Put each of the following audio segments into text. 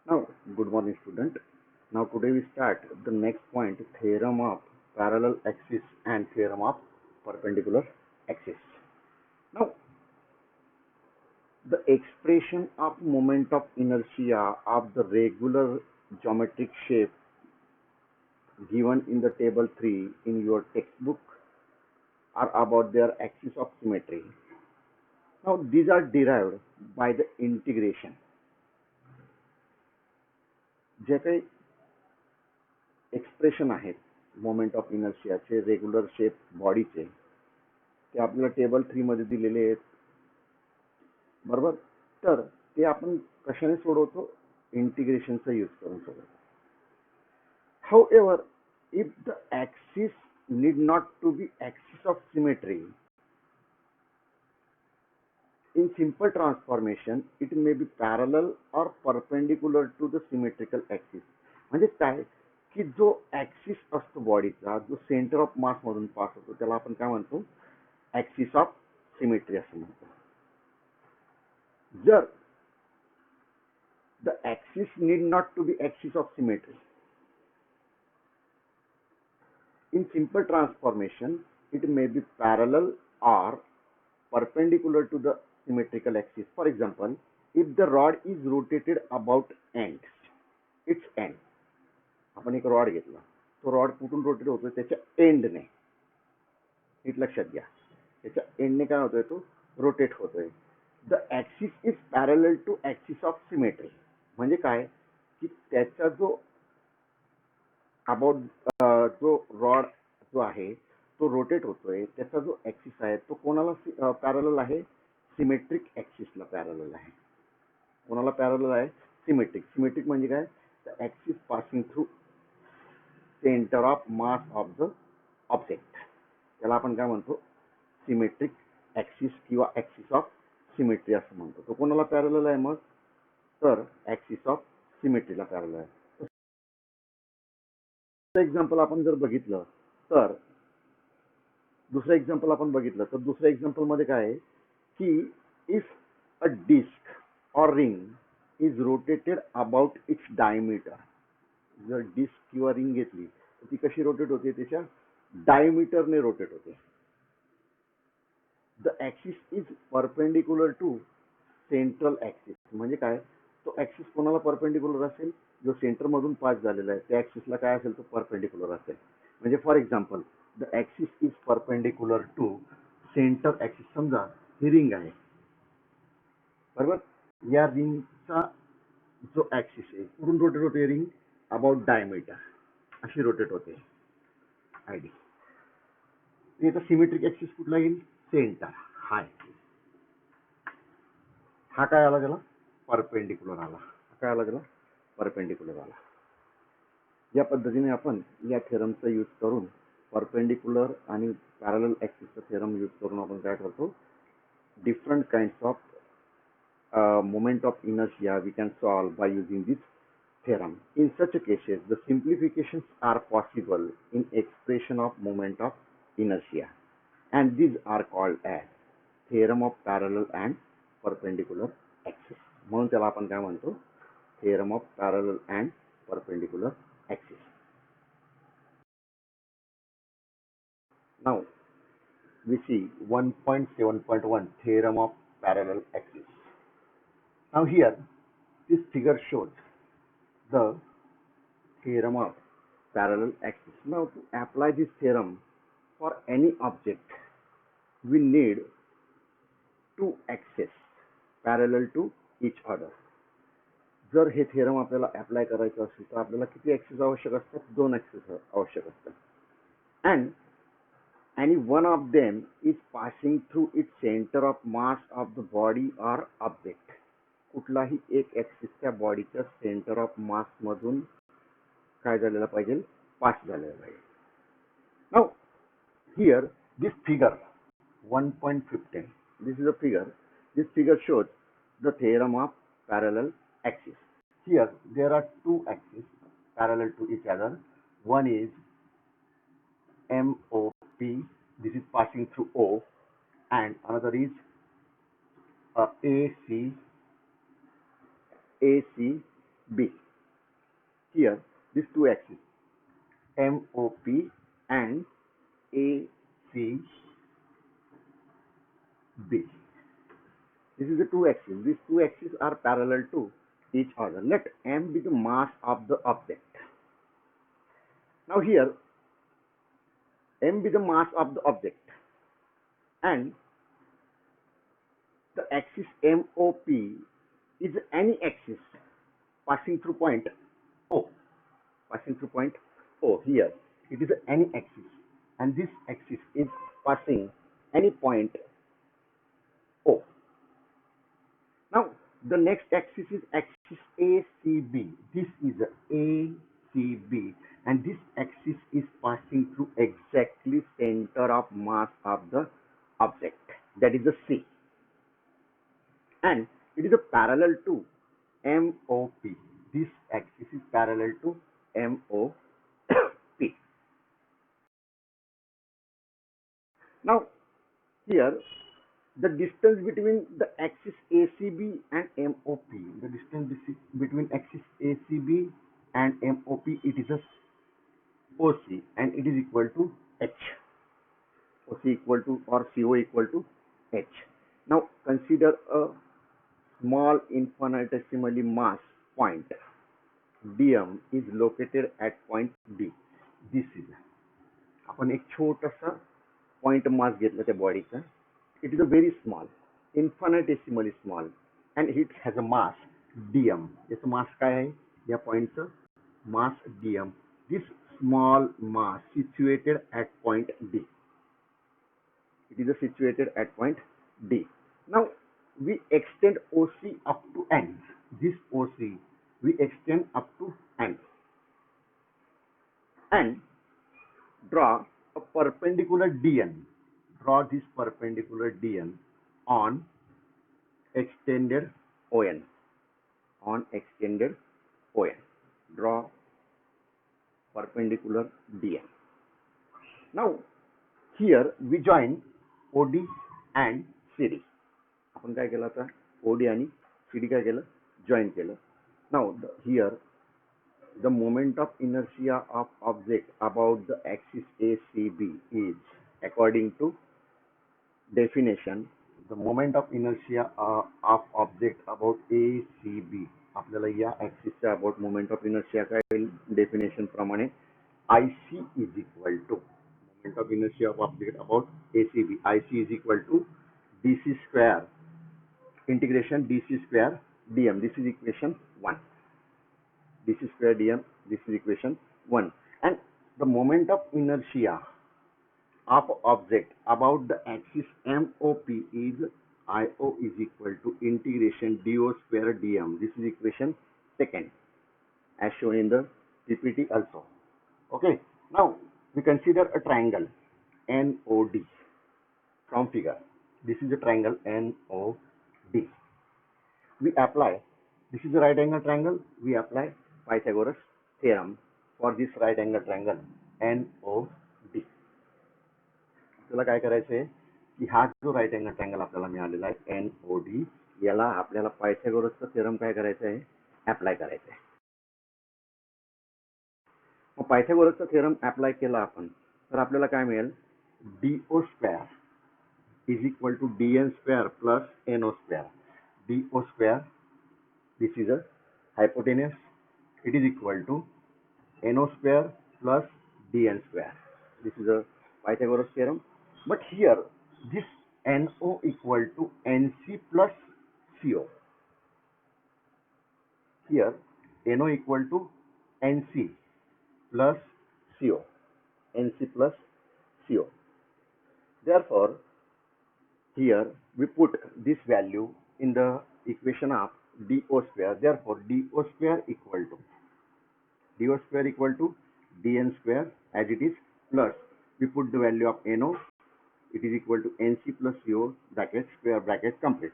Now, good morning, student. Now, today we start the next point, theorem of parallel axis and theorem of perpendicular axis. Now, the expression of moment of inertia of the regular geometric shape given in the table 3 in your textbook are about their axis of symmetry. Now, these are derived by the integration. जे काही expression आहेत moment of इनर्शियाचे regular shape बॉडीचे ते आपल्याला table 3 मध्ये दिलेले आहेत बरोबर. तर ते आपण कशाने सोडवतो, इंटिग्रेशनचा यूज करून सोडवतो. However, if the axis need not to be axis of symmetry, in simple transformation it may be parallel or perpendicular to the symmetrical axis. म्हणजे काय की जो ऍक्सिस असतो बॉडीचा, जो सेंटर ऑफ मास मधून पास होतो, त्याला आपण काय म्हणतो, ऍक्सिस ऑफ सिमेट्री असं म्हणतो. जर the axis need not to be axis of symmetry, in simple transformation it may be parallel or perpendicular to the symmetrical axis. For example, if the rod is rotated about its end, आपण एक rod घेतला, तो rod कुठून rotate होतोय, त्याच्या एंडने. NEET लक्षात घ्या, त्याच्या एंडने काय होतोय, तो रोटेट होतोय. The axis is parallel to axis of symmetry. म्हणजे काय की त्याचा जो अबाउट जो रॉड जो आहे तो रोटेट होतोय, त्याचा जो ऍक्सिस आहे तो कोणाला पॅरलल आहे, सिमेट्रिक ऍक्सिसला पॅरलल आहे. कोणाला पॅरलल आहे, सिमेट्रिक. सिमेट्रिक म्हणजे काय, the axis passing through centre of mass of the object, त्याला आपण काय म्हणतो, सिमेट्रिक ऍक्सिस किंवा ऍक्सिस ऑफ सिमेट्री असं म्हणतो. तो कोणाला पॅरलल आहे मग, तर ऍक्सिस ऑफ सिमेट्रीला पॅरलल आहे. एक्झाम्पल आपण जर बघितलं तर दुसरं एक्झाम्पल आपण बघितलं तर दुसऱ्या एक्झाम्पल मध्ये काय आहे की इफ अ डिस्क और ring is rotated about its diameter. जर डिस्क किंवा रिंग घेतली तर ती कशी रोटेट होते, त्याच्या डायमीटरने रोटेट होते. The axis is perpendicular to central axis. म्हणजे काय, तो ऍक्सिस कोणाला परपेंडिक्युलर असेल, जो सेंटर मधून पास झालेला आहे त्या ऍक्सिसला काय असेल, तो परपेंडिक्युलर असेल. म्हणजे for example, the axis is perpendicular to centre axis. समजा ही रिंग आहे बरोबर, या रिंगचा जो ऍक्सिस आहे कुठून रोटेट होते, रिंग अबाउट डायमीटर अशी रोटेट होते आयडी. याचा सिमेट्रिक ऍक्सिस कुठला येईल, सेंटर. हा काय आला, त्याला परपेंडिक्युलर आला. काय आला, त्याला परपेंडिक्युलर आला. या पद्धतीने आपण या थेरमचा यूज करून परपेंडिक्युलर आणि पॅरलल ऍक्सिसचा थेरम यूज करून आपण काय करतो, different kinds of moment of inertia we can solve by using this theorem. In such cases, the simplifications are possible in expression of moment of inertia, and these are called as theorem of parallel and perpendicular axis. म्हणून त्याला आपण काय म्हणतो, theorem of parallel and perpendicular axis. Now we see 1.7.1 theorem of parallel axis. Now here this figure shows the theorem of parallel axis. Now to apply this theorem for any object, we need two axes parallel to each other. जर हे theorem आपल्याला apply करायचं असेल तर आपल्याला किती axis आवश्यक असतात, दोन ऍक्सिस आवश्यक असतात. And any one of them is passing through its center of mass of the body or object. कुठलाही एक ऍक्सिस त्या बॉडीच्या सेंटर ऑफ मास मधून काय झालेला पाहिजे, पास झालेला पाहिजे. Now here this figure 1.15, this is a figure. This figure shows the theorem of parallel axis. Here there are two axes parallel to each other. One is MOP, this is passing through O, and another is AC B. Here, these two axes, MOP and ACB. This is the two axes. These two axes are parallel to each other. Let M be the mass of the object. Now here, M be the mass of the object, and the axis MOP is any axis passing through point O. Passing through point O. Here, it is any axis, and this axis is passing any point O. Now, the next axis is axis ACB. This is ACB, and this axis is passing through exactly center of mass of the object. That is the C, and it is a parallel to MOP. This axis is parallel to MOP. Now, here the distance between the axis ACB and MOP, the distance between axis ACB and MOP, it is a OC, and it is equal to H. OC equal to, or CO equal to H. Now consider a small infinitesimally mass point. DM is located at point D. This is, आपण एक छोटासा point mass घेतला त्या बॉडीचा. It is a very small, infinitesimally small, and it has a mass dm. याचं मास काय आहे या पॉइंटचं? मास dm. This small mass situated at point D. It is situated at point D. Now we extend OC up to N. This OC we extend up to N and draw a perpendicular DN. Draw this perpendicular DN on extended ON. On extended ON. Draw perpendicular DN. Now here we join OD and CD. आपण काय केलं आता? OD आणि CD काय केलं? Join केलं. Now here the moment of inertia of object about the axis ACB is, according to definition, the moment of inertia of object about ACB. आपल्याला या ॲक्सिसच्या अबाउट मोमेंट ऑफ इनर्शिया काय होईल? Definition प्रमाणे IC is equal to moment of inertia of object about ACB. IC is equal to DC square integration DC square dm. This is equation 1. DC square dm. This is equation 1. And the moment of inertia of object about the axis MOP is IO is equal to integration DO square dm. This is equation 2nd, as shown in the PPT also. Okay. Now we consider a triangle NOD from figure. This is a triangle NOD. We apply, this is a right angle triangle, we apply Pythagoras theorem for this right angle triangle NOD. आपल्याला काय करायचं आहे की हा जो right angle triangle आपल्याला मिळालेला आहे NOD, याला आपल्याला पायथागोरसचा थेरम काय करायचं आहे? अप्लाय करायचं आहे. मग पायथागोरसचा थेरम अप्लाय केला आपण तर आपल्याला काय मिळेल? DO square is equal to DN square plus NO square. DO square, this is a hypotenuse, it is equal to NO square plus DN square. This is a Pythagoras theorem. But here this NO equal to NC plus CO. Here NO equal to NC plus CO. NC plus CO. Therefore here we put this value in the equation of DO square. Therefore DO square equal to DN square as it is, plus we put the value of NO, it is equal to NC plus CO bracket square bracket complete.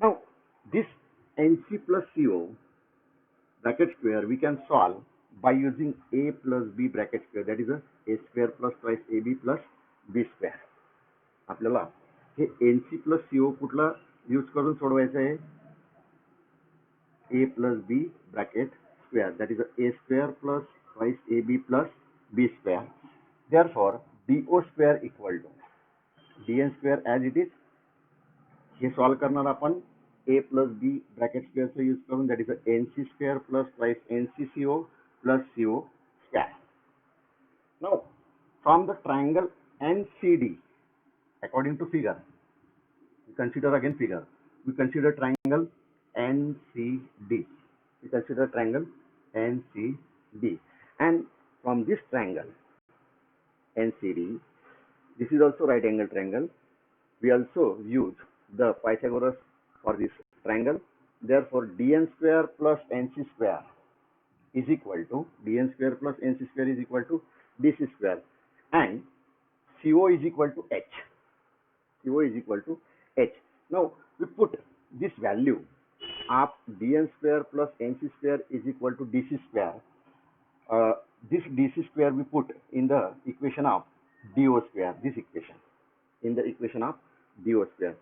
Now this NC plus CO bracket square we can solve by using A plus B bracket square, that is a square plus twice AB plus B square. आपल्याला हे NC plus CO कुठला use करून सोडवायचं आहे? a plus b bracket square, that is a square plus twice ab plus b square. Therefore, do square equal to dn square as it is. हे solve करणार आपण a plus b bracket square चा use करून, that is a nc square plus twice ncco plus co square. Now, from the triangle ncd, according to figure, we consider again figure. We consider triangle ncd. We consider triangle ncd, and from this triangle ncd, this is also right angle triangle. We also use the Pythagoras for this triangle. Therefore, dn square plus nc square is equal to dn square plus nc square is equal to dc square, and co is equal to h. Co is equal to h. Now we put this value of dn square plus nc square is equal to dc square. This dc square we put in the equation of do square. This equation in the equation of do square.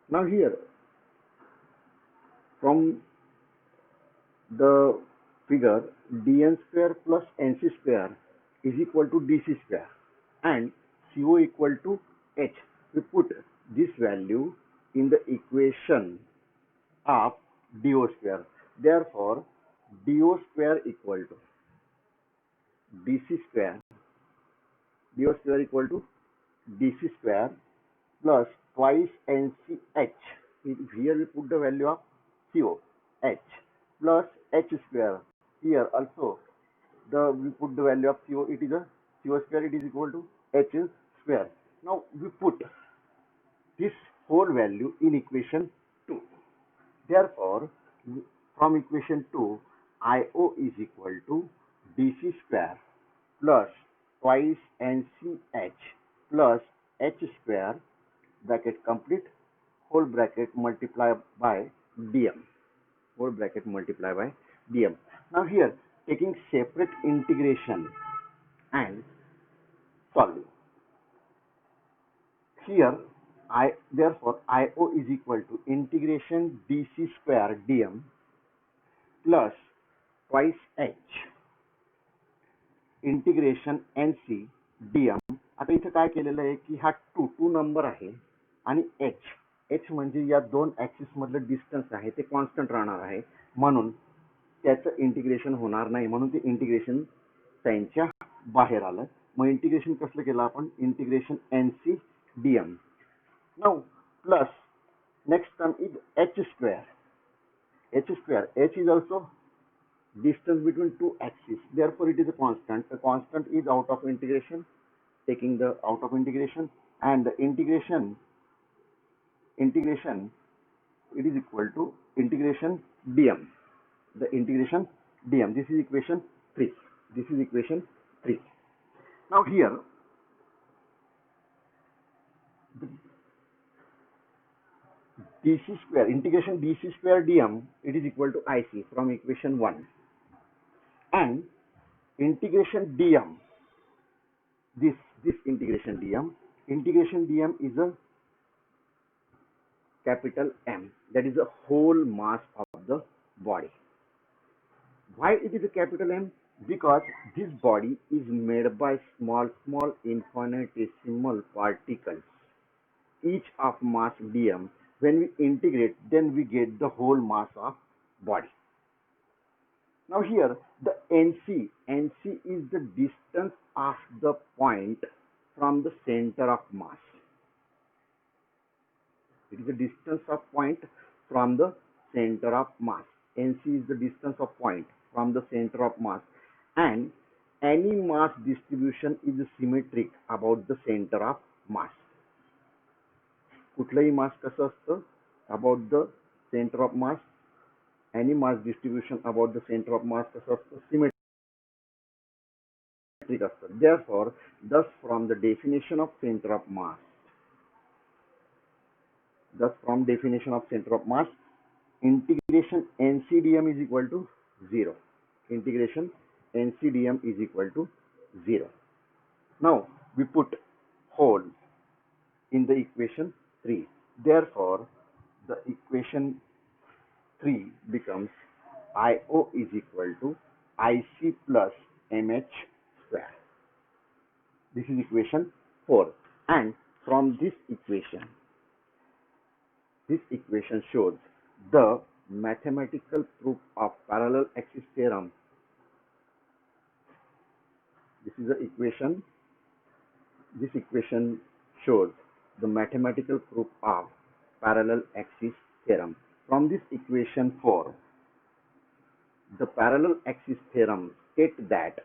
Now here, from the figure, dn square plus nc square is equal to dc square and co equal to h. We put this value in the equation of do square. Therefore, do square equal to dc square, do square equal to dc square plus twice nch. Here we put the value of co, h, plus h square. Here also we put the value of co. It is a co square. It is equal to h square. Now we put this whole value in equation 2. Therefore, from equation 2, IO is equal to dc square plus twice nch plus h square, bracket complete, whole bracket multiply by dm, whole bracket multiply by dm. Now here, taking separate integration and solving. Here, therefore IO is equal to integration dc square dm plus twice h integration nc dm. आता इथे काय केलेलं आहे की हा 2 number आहे आणि h म्हणजे या दोन ऍक्सिस मधलं डिस्टन्स आहे ते कॉन्स्टंट राहणार आहे, म्हणून त्याचं इंटिग्रेशन होणार नाही, म्हणून ते इंटिग्रेशन साइनच्या बाहेर आलं. मग इंटिग्रेशन कसलं केलं आपण, integration nc dm. Now plus next term is h square. H is also distance between two axes, therefore it is a constant. The constant is out of integration, taking the out of integration, and the integration it is equal to integration dm, the integration dm. This is equation 3. This is equation 3. Now here the dc square, integration dc square dm, it is equal to ic from equation 1, and integration dm, this integration dm is a capital M, that is the whole mass of the body. Why it is a capital M? Because this body is made by small infinitesimal particles, each of mass dm. When we integrate, then we get the whole mass of body. Now here the nc is the distance of the point from the center of mass. It is the distance of point from the center of mass. nc is the distance of point from the center of mass, and any mass distribution is symmetric about the center of mass. कुठलंही मास कसं असतं, about the center of mass, any mass distribution about the center of mass कसं असतं, symmetric असतं. Therefore, thus from the definition of center of mass, integration NCDM is equal to 0. Integration NCDM is equal to 0. Now we put whole in the equation 3. Therefore, the equation 3 becomes IO is equal to IC plus MH square. This is equation 4. And from this equation shows the mathematical proof of parallel axis theorem. This is the equation. This equation shows the mathematical proof of parallel axis theorem. From this equation 4, the parallel axis theorem states that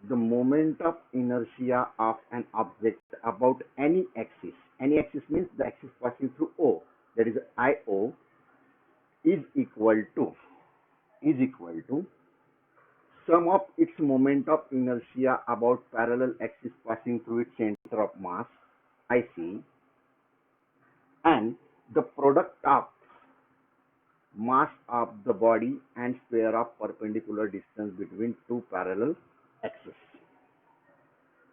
the moment of inertia of an object about any axis means the axis passing through O, that is IO, is equal to sum of its moment of inertia about parallel axis passing through its center of mass IC and the product of mass of the body and square of perpendicular distance between two parallel axes.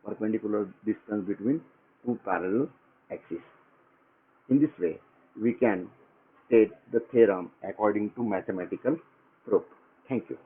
Perpendicular distance between two parallel axes. In this way, we can state the theorem according to mathematical proof. Thank you.